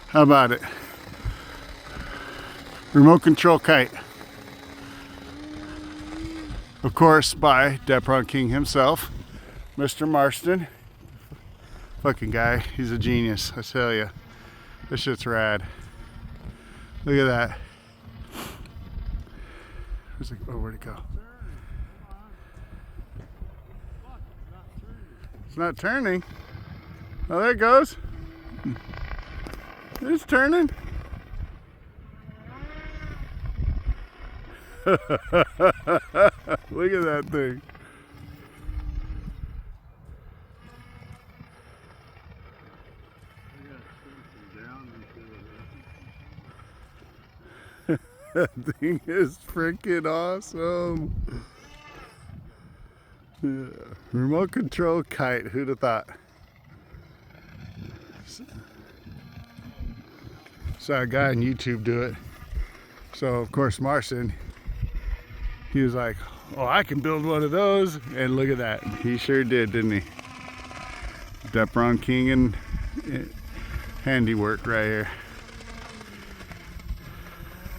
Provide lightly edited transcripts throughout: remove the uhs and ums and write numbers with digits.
How about it? Remote control kite. Of course, by Depron King himself, Mr. Marston. Fucking guy, he's a genius, I tell ya. This shit's rad. Look at that. Where'd it go? It's not turning. Oh, there it goes. It's turning. Look at that thing. That thing is freaking awesome. Yeah. Remote control kite, who'd have thought? Saw a guy on YouTube do it. So of course Marston, he was like, oh, I can build one of those. And look at that. He sure did, didn't he? Depron King and handiwork right here.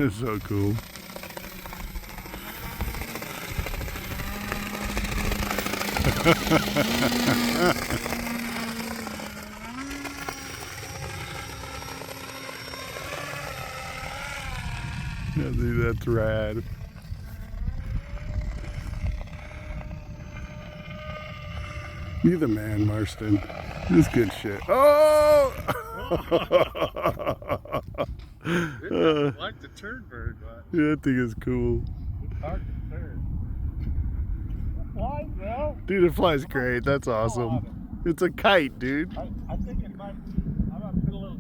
It's so cool. I think that's rad. You the man, Marston. This good shit. Oh! I like the turd bird, but yeah, I think it's cool. it's hard to turn. It flies, bro. Dude, it flies great. That's awesome. It's a kite, dude. I think it might. I'm gonna put a little